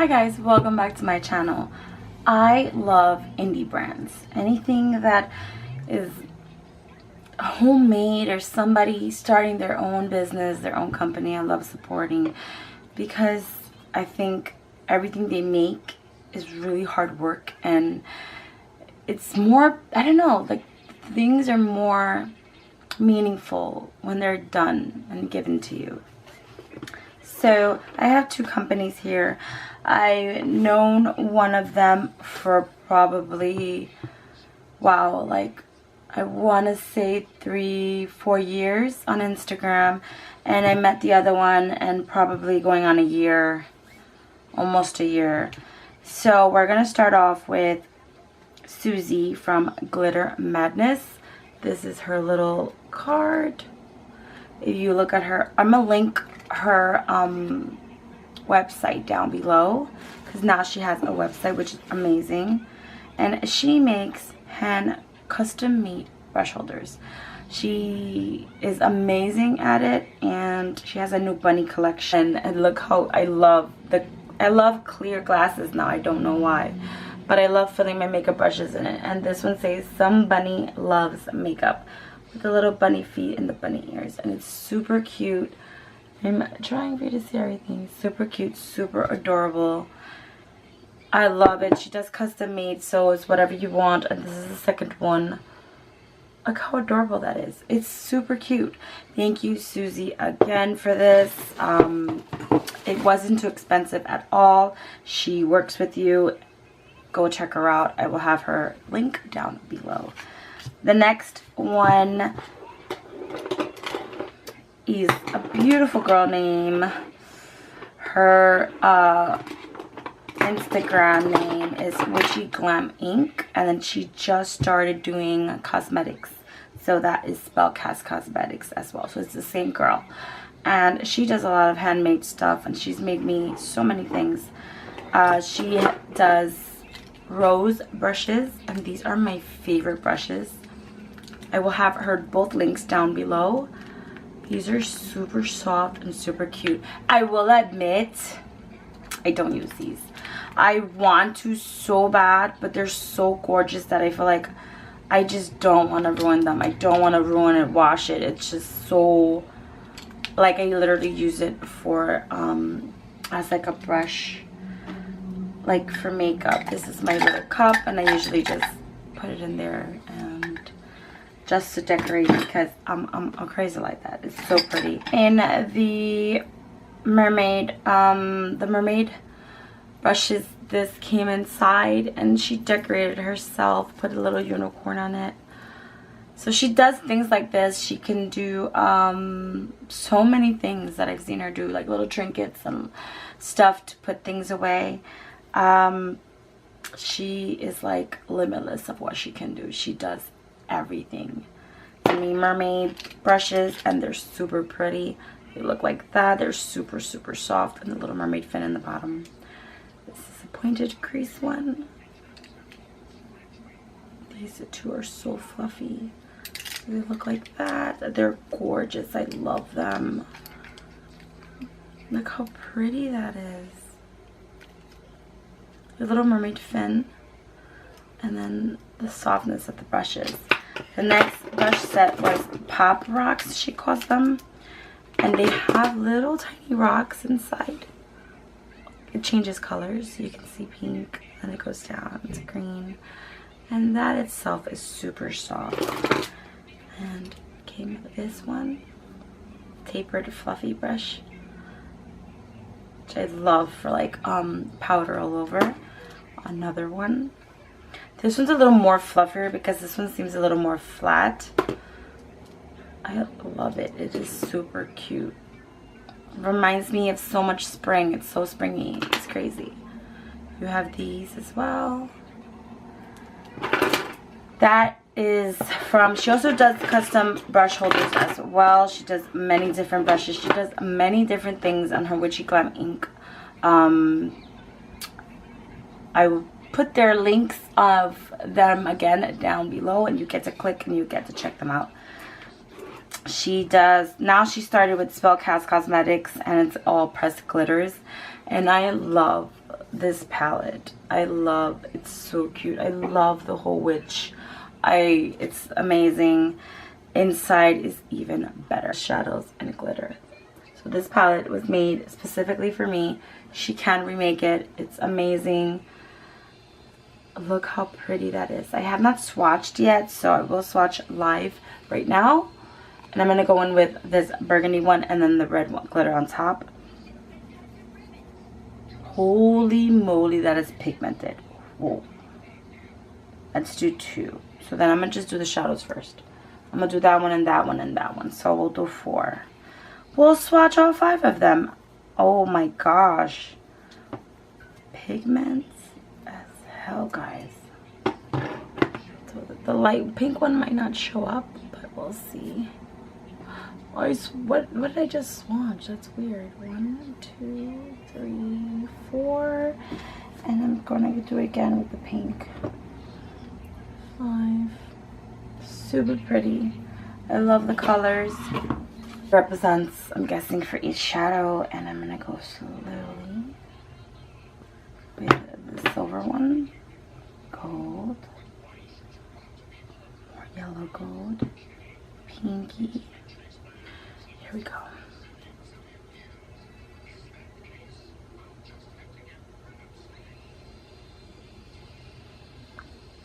Hi guys, welcome back to my channel. I love indie brands. Anything that is homemade or somebody starting their own business, their own company, I love supporting because I think everything they make is really hard work and it's more, I don't know, like things are more meaningful when they're done and given to you. So I have two companies here. I've known one of them for probably, wow, like I want to say 3-4 years on Instagram, and I met the other one and probably going on a year, almost a year. So we're gonna start off with Susie from Glitter Madness. This is her little card. If you look at her, I'm gonna link her website down below because now she has a website, which is amazing, and she makes hand custom made brush holders. She is amazing at it, and she has a new bunny collection. And look how I love clear glasses now. I don't know why, but I love filling my makeup brushes in it. And this one says some bunny loves makeup, with the little bunny feet and the bunny ears, and it's super cute. I'm trying for you to see everything. Super cute, super adorable. I love it. She does custom made, so it's whatever you want. And this is the second one. Look how adorable that is. It's super cute. Thank you, Susie, again for this. It wasn't too expensive at all. She works with you. Go check her out. I will have her link down below. The next one is a beautiful girl name. Her Instagram name is Witchy Glam Inc. And then she just started doing cosmetics. So that is Spellcast Cosmetics as well. So it's the same girl. And she does a lot of handmade stuff. And she's made me so many things. She does rose brushes. And these are my favorite brushes. I will have her both links down below. These are super soft and super cute. I will admit, I don't use these. I want to so bad, but they're so gorgeous that I feel like I just don't want to ruin them. I don't want to ruin it, wash it. It's just so, like I literally use it for, as like a brush, like for makeup. This is my little cup, and I usually just put it in there and just to decorate because I'm crazy like that. It's so pretty. In the mermaid brushes, this came inside and she decorated herself, put a little unicorn on it. So she does things like this. She can do so many things that I've seen her do, like little trinkets and stuff to put things away. She is like limitless of what she can do. She does everything. I mean, mermaid brushes, and they're super pretty. They look like that. They're super soft, and the little mermaid fin in the bottom. This is a pointed crease one. These two are so fluffy. They look like that. They're gorgeous. I love them. Look how pretty that is. The little mermaid fin, and then the softness of the brushes. The next brush set was Pop Rocks, she calls them. And they have little tiny rocks inside. It changes colors. You can see pink, and it goes down to green. And that itself is super soft. And came with this one. Tapered fluffy brush, which I love for like powder all over. Another one. This one's a little more fluffier because this one seems a little more flat. I love it. It is super cute. Reminds me of so much spring. It's so springy. It's crazy. You have these as well. That is from, she also does custom brush holders as well. She does many different brushes. She does many different things on her Witchy Glam Inc. I will put their links of them again down below, and you get to click and you get to check them out. She does, now she started with Spellcast Cosmetics, and it's all pressed glitters, and I love this palette. I love, it's so cute. I love the whole witch. It's amazing. Inside is even better. Shadows and glitter. So this palette was made specifically for me. She can remake it. It's amazing. Look how pretty that is. I have not swatched yet, so I will swatch live right now. And I'm going to go in with this burgundy one and then the red one, glitter on top. Holy moly, that is pigmented. Whoa. Let's do 2. So then I'm going to just do the shadows first. I'm going to do that one and that one and that one. So we'll do 4. We'll swatch all 5 of them. Oh my gosh. Pigments as hell, guys. So the light pink one might not show up, but we'll see. What did I just swatch? That's weird. 1, 2, 3, 4. And I'm going to do it again with the pink. 5. Super pretty. I love the colors. Represents, I'm guessing, for each shadow, and I'm gonna go slowly with the silver one, gold, more yellow gold, pinky. Here we go.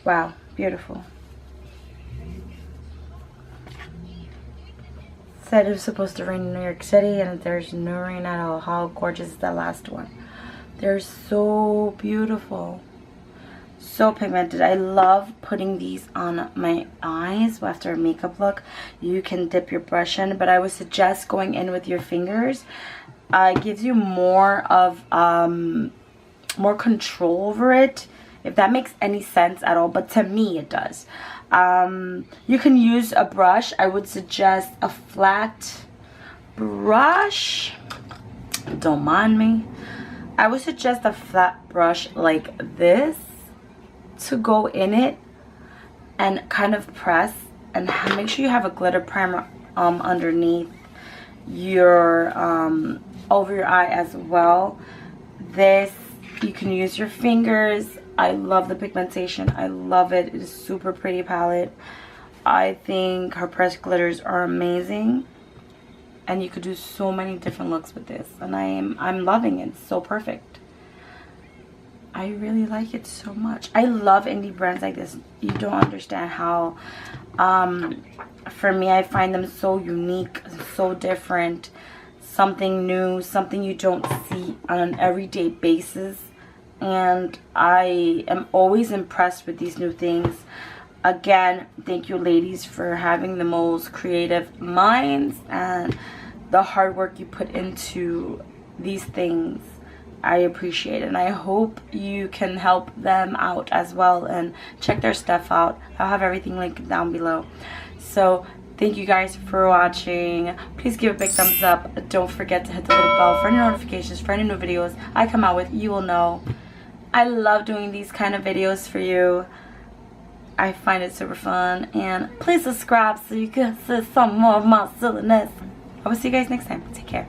Wow, beautiful. Said it was supposed to rain in New York City and there's no rain at all. How gorgeous is that last one? They're so beautiful. So pigmented. I love putting these on my eyes after a makeup look. You can dip your brush in, but I would suggest going in with your fingers. It gives you more of more control over it, if that makes any sense at all, but to me it does. You can use a brush. I would suggest a flat brush. Don't mind me. I would suggest a flat brush like this to go in it and kind of press and make sure you have a glitter primer underneath your over your eye as well. This, you can use your fingers. I love the pigmentation. I love it. It is super pretty palette. I think her pressed glitters are amazing. And you could do so many different looks with this. And I'm loving it. It's so perfect. I really like it so much. I love indie brands like this. You don't understand how, for me, I find them so unique, so different. Something new, something you don't see on an everyday basis. And I am always impressed with these new things. Again, thank you ladies for having the most creative minds and the hard work you put into these things. I appreciate it, and I hope you can help them out as well and check their stuff out. I'll have everything linked down below. So thank you guys for watching. Please give a big thumbs up. Don't forget to hit the little bell for any notifications for any new videos I come out with. You will know. I love doing these kind of videos for you. I find it super fun. And please subscribe so you can see some more of my silliness. I will see you guys next time. Take care.